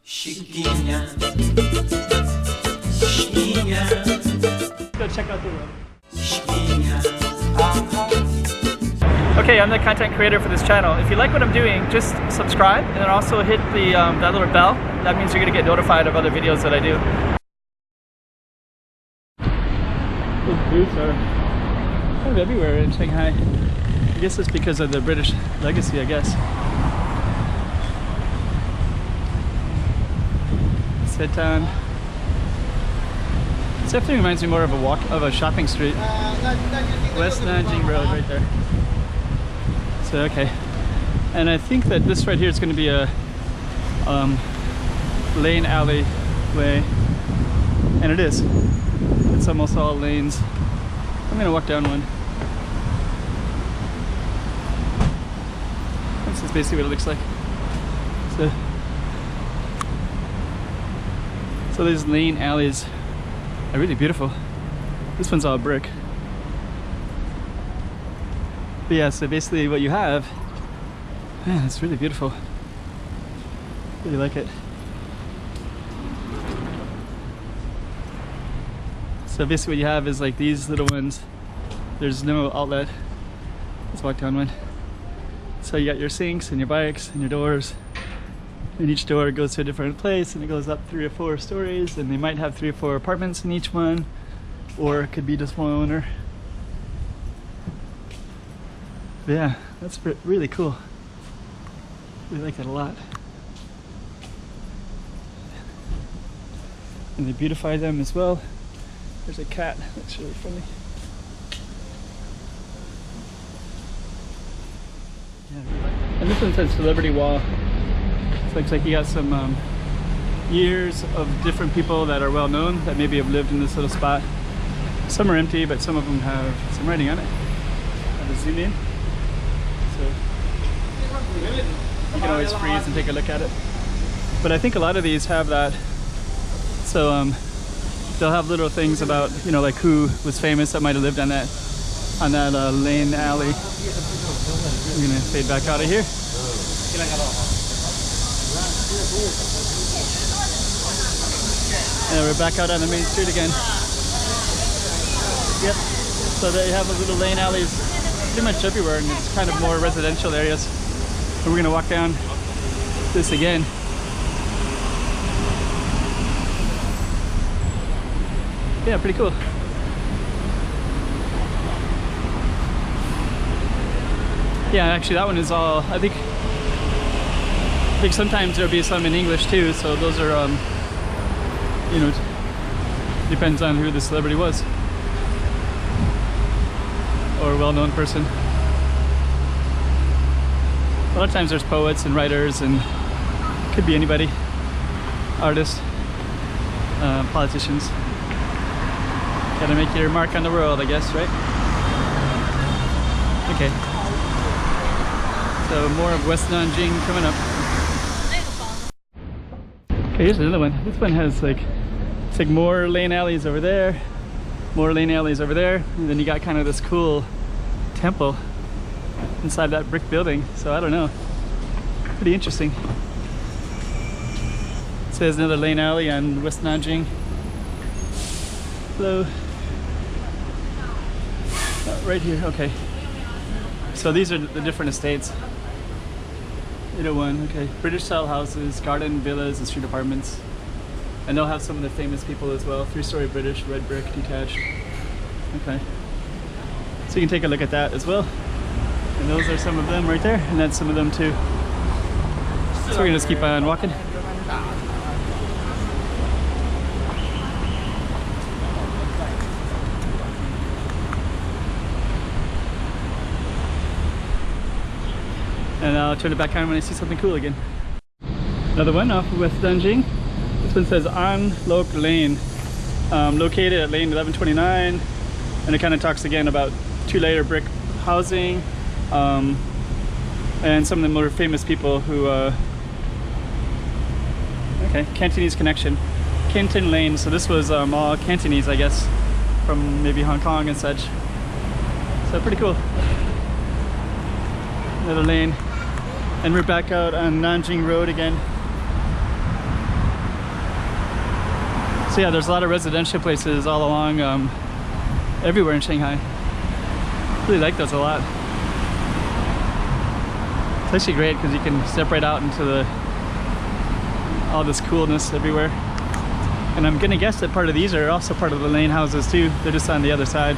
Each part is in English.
Jing'an. Go check out the road. Jing'an. Okay, I'm the content creator for this channel. If you like what I'm doing, just subscribe and then also hit the that little bell. That means you're gonna get notified of other videos that I do. Those booths are kind of everywhere in Shanghai. I guess it's because of the British legacy, I guess. Setan. This definitely reminds me more of a shopping street. West Nanjing Road right there. So okay, and I think that this right here is going to be a lane alley way, and it is. It's almost all lanes. I'm going to walk down one. This is basically what it looks like. So these lane alleys are really beautiful. This one's all brick. But yeah, so basically what you have, man, it's really beautiful. Really like it. So basically what you have is like these little ones. There's no outlet. Let's walk down one. So you got your sinks and your bikes and your doors. And each door goes to a different place and it goes up 3 or 4 stories, and they might have 3 or 4 apartments in each one, or it could be just one owner. But yeah, that's really cool. We like that a lot. And they beautify them as well. There's a cat, that's really funny. Yeah, I really like it. And this one says Celebrity Wall. It looks like you got some years of different people that are well known that maybe have lived in this little spot. Some are empty, but some of them have some writing on it. I'll just zoom in. So you can always freeze and take a look at it. But I think a lot of these have that. So they'll have little things about, you know, like who was famous that might have lived on that lane alley. We're gonna fade back out of here. And we're back out on the main street again. Yep. So they have a little lane alleys pretty much everywhere, and it's kind of more residential areas. And we're gonna walk down this again. Yeah, pretty cool. Yeah, actually that one is all, I think sometimes there'll be some in English too, so those are, you know, depends on who the celebrity was. Or a well-known person. A lot of times there's poets and writers, and could be anybody. Artists, politicians. Gotta make your mark on the world, I guess, right? Okay. So more of West Nanjing coming up. Okay, here's another one. This one has like, it's like more lane alleys over there, more lane alleys over there, and then you got kind of this cool temple inside that brick building. So I don't know, pretty interesting. It says another lane alley on West Nanjing. Hello. Oh, right here, okay. So these are the different estates. 801, okay. British style houses, garden villas, and street apartments. And they'll have some of the famous people as well. 3-story British, red brick, detached. Okay. So you can take a look at that as well. And those are some of them right there, and that's some of them too. So we're gonna just keep on walking. And I'll turn it back on when I see something cool again. Another one off of West Nanjing. This one says On Lok Lane, located at lane 1129, and it kind of talks again about 2-layer brick housing, and some of the more famous people who. Okay, Cantonese connection, Canton Lane. So this was all Cantonese, I guess, from maybe Hong Kong and such. So pretty cool. Another lane. And we're back out on Nanjing Road again. So yeah, there's a lot of residential places all along, everywhere in Shanghai. Really like those a lot. It's actually great because you can step right out into all this coolness everywhere. And I'm gonna guess that part of these are also part of the lane houses too. They're just on the other side.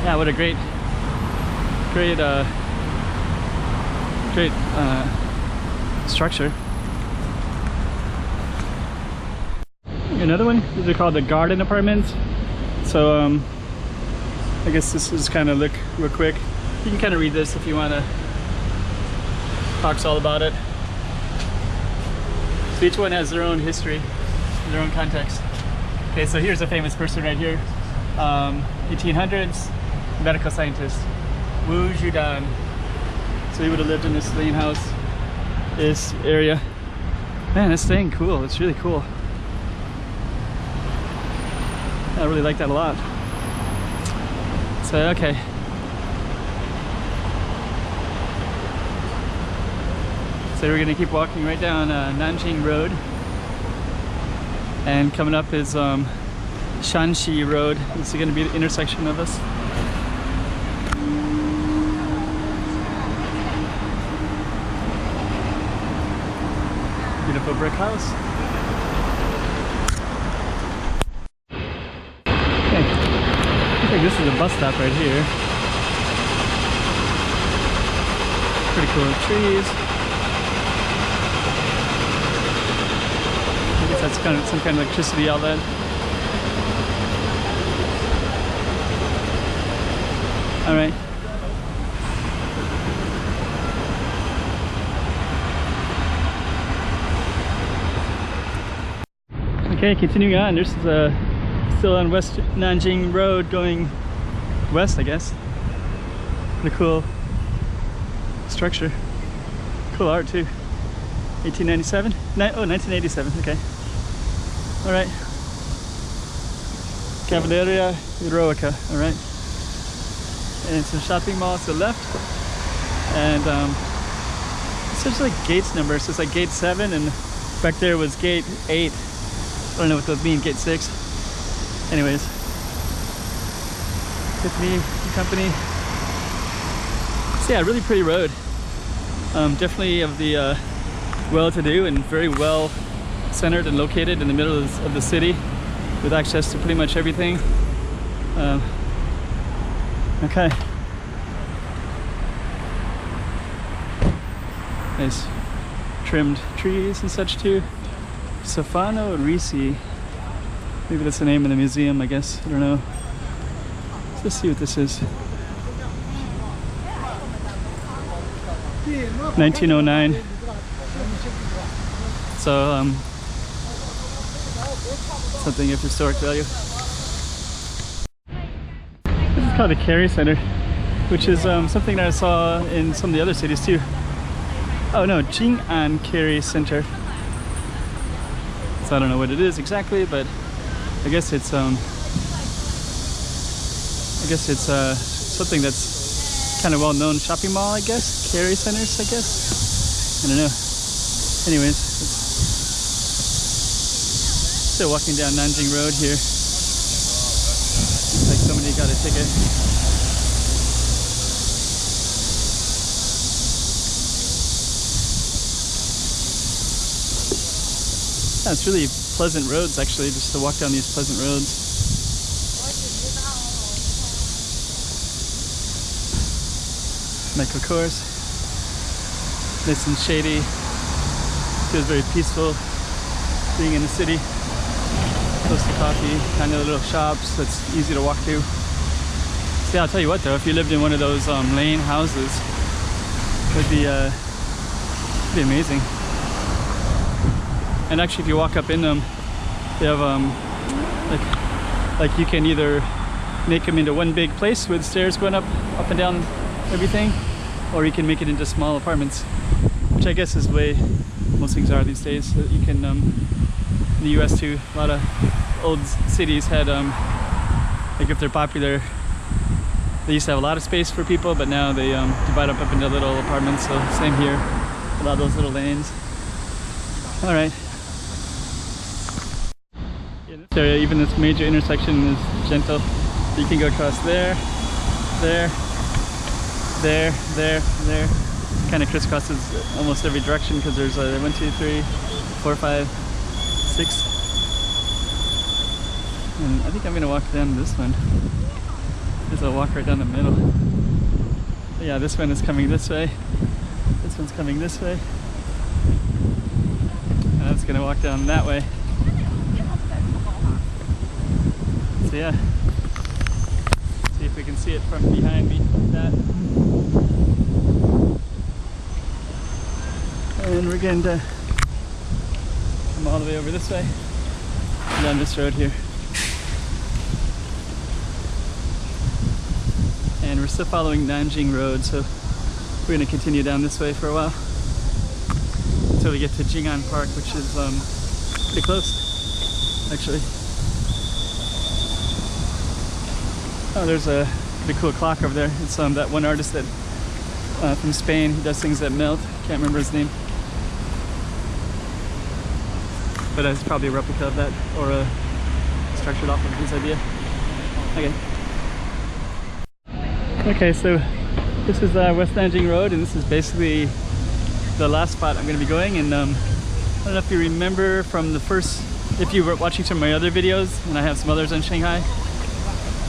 Yeah, what a great structure. Another one, these are called the garden apartments. So I guess this is kind of look real quick. You can kind of read this if you want to. Talks all about it. So each one has their own history, their own context. Okay, so here's a famous person right here. 1800s, medical scientist, Wu Zhidan. So he would have lived in this lane house, this area. Man, this thing, cool. It's really cool. I really like that a lot. So, okay. So we're gonna keep walking right down Nanjing Road. And coming up is Shanghai Road. This is gonna be the intersection of us. Beautiful brick house. I think this is a bus stop right here. Pretty cool trees. I guess that's kind of some kind of electricity outlet. All right. Okay, continuing on. This is still on West Nanjing Road going west, I guess. What a cool structure. Cool art too. 1897? Oh, 1987, okay. All right. Cavalleria Heroica, all right. And some shopping malls to the left. And it's just like gates numbers. So it's like gate 7 and back there was gate 8. I don't know what those mean, gate 6. Anyways, Tiffany and Company. So yeah, really pretty road. Definitely of the well-to-do and very well centered and located in the middle of the city with access to pretty much everything. Okay. Nice trimmed trees and such too. Stefano Risi. Maybe that's the name of the museum, I guess. I don't know. Let's see what this is. 1909. So, something of historic value. This is called the Carry Center, which is something that I saw in some of the other cities too. Oh no, Jing'an Carry Center. So I don't know what it is exactly, but I guess it's something that's kind of well-known shopping mall, I guess. Carry centers, I guess. I don't know. Anyways, still walking down Nanjing Road here. Looks like somebody got a ticket. Yeah, it's really pleasant roads actually, just to walk down these pleasant roads. Michael Kors. Nice and shady. Feels very peaceful being in the city. Close to coffee, kind of little shops that's easy to walk to. See, I'll tell you what though, if you lived in one of those lane houses, it would be amazing. And actually, if you walk up in them, they have like you can either make them into one big place with stairs going up and down everything, or you can make it into small apartments, which I guess is the way most things are these days. So you can, in the US too, a lot of old cities had, like if they're popular, they used to have a lot of space for people, but now they divide up into little apartments. So same here, a lot of those little lanes. All right. So even this major intersection is gentle. You can go across there, there, there, there, there. Kind of crisscrosses almost every direction because there's 1, 2, 3, 4, 5, 6. And I think I'm gonna walk down this one. There's a walk right down the middle. But yeah, this one is coming this way. This one's coming this way. And I'm just gonna walk down that way. So yeah. See if we can see it from behind me like that. And we're going to come all the way over this way, down this road here. And we're still following Nanjing Road, so we're going to continue down this way for a while until we get to Jing'an Park, which is pretty close, actually. Oh, there's a pretty cool clock over there. It's that one artist that from Spain who does things that melt. Can't remember his name. But it's probably a replica of that, or a structured off of his idea. Okay. Okay, so this is West Nanjing Road, and this is basically the last spot I'm going to be going. And I don't know if you remember from the first, if you were watching some of my other videos, and I have some others on Shanghai,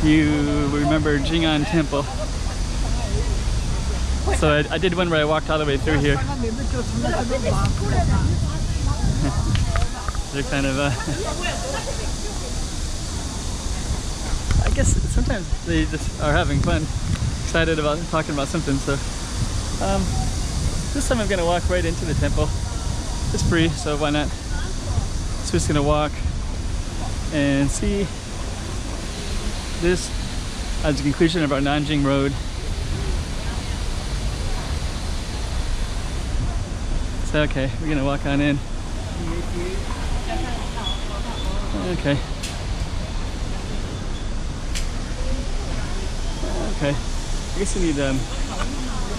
you remember Jing'an Temple. So I did one where I walked all the way through here. They're kind of, I guess sometimes they just are having fun, excited about talking about something. So this time I'm gonna walk right into the temple. It's free, so why not? So just gonna walk and see this as the conclusion of our Nanjing Road. So okay, we're gonna walk on in. Okay. Okay. I guess we need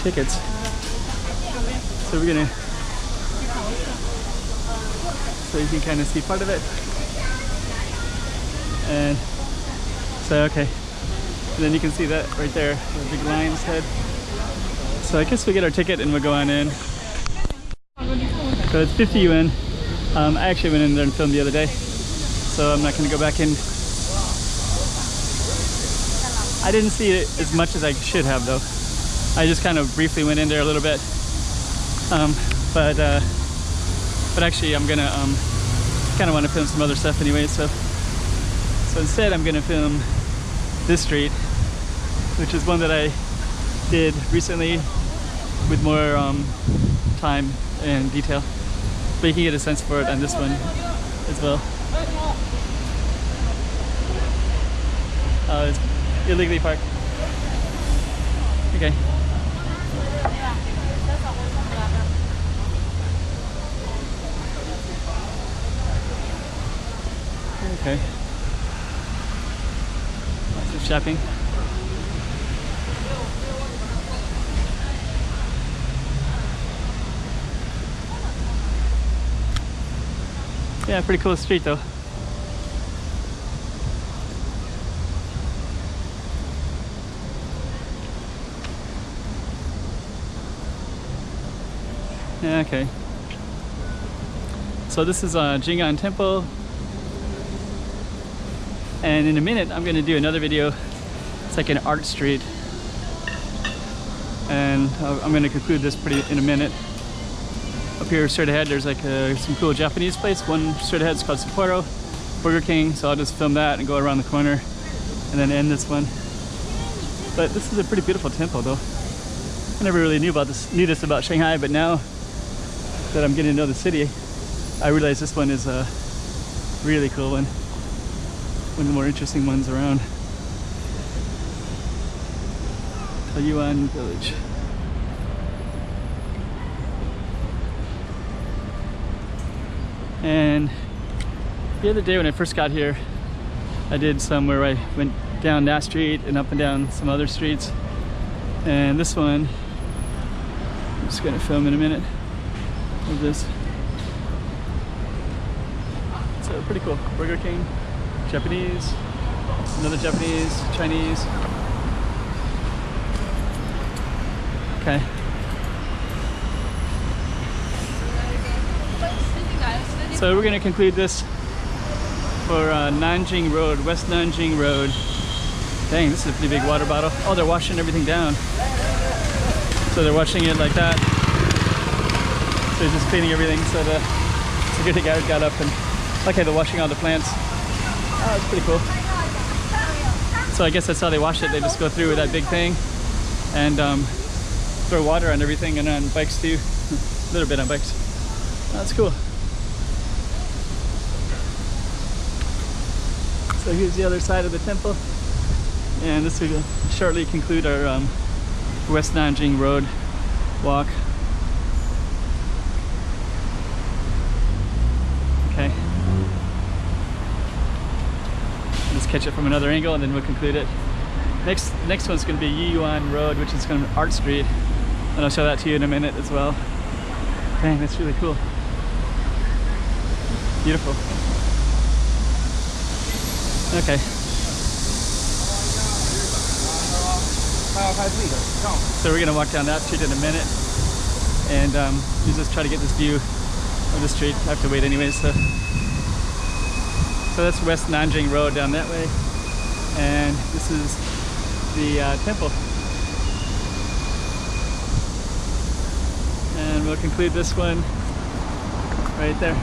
tickets. So we're gonna. So you can kind of see part of it. And so okay. And then you can see that right there, the big lion's head. So I guess we get our ticket and we'll go on in. So it's 50 yuan. I actually went in there and filmed the other day, so I'm not going to go back in. I didn't see it as much as I should have though. I just kind of briefly went in there a little bit. But actually I'm gonna kind of want to film some other stuff anyway. So instead I'm gonna film this street, which is one that I did recently with more time and detail. But you can get a sense for it on this one as well. It's illegally parked. Okay. Okay. Lots of shopping. Yeah, pretty cool street though. Yeah, okay. So this is Jing'an Temple. And in a minute I'm going to do another video. It's like an art street. And I'm going to conclude this in a minute. Up here straight ahead there's like some cool Japanese place. One straight ahead is called Sapporo Burger King, so I'll just film that and go around the corner and then end this one. But this is a pretty beautiful temple though. I never really knew this about Shanghai, but now that I'm getting to know the city, I realize this one is a really cool one. One of the more interesting ones around. Yuan Village. And the other day when I first got here, I did some where I went down that street and up and down some other streets. And this one, I'm just gonna film in a minute with this. So pretty cool. Burger King. Japanese, another Japanese, Chinese. Okay. So we're gonna conclude this for Nanjing Road, West Nanjing Road. Dang, this is a pretty big water bottle. Oh, they're washing everything down. So they're washing it like that. So just cleaning everything. So the security guard got up and, okay, they're washing all the plants. Oh, it's pretty cool. So I guess that's how they wash it. They just go through with that big thing and throw water on everything, and on bikes too. A little bit on bikes. Oh, that's cool. So here's the other side of the temple, and this will shortly conclude our West Nanjing Road walk. Okay. Let's catch it from another angle and then we'll conclude it. Next one's going to be Yiyuan Road, which is kind of Art Street, and I'll show that to you in a minute as well. Dang, that's really cool. Beautiful. Okay. So we're gonna walk down that street in a minute, and we just try to get this view of the street. I have to wait anyways. So that's West Nanjing Road down that way, and this is the temple. And we'll conclude this one right there.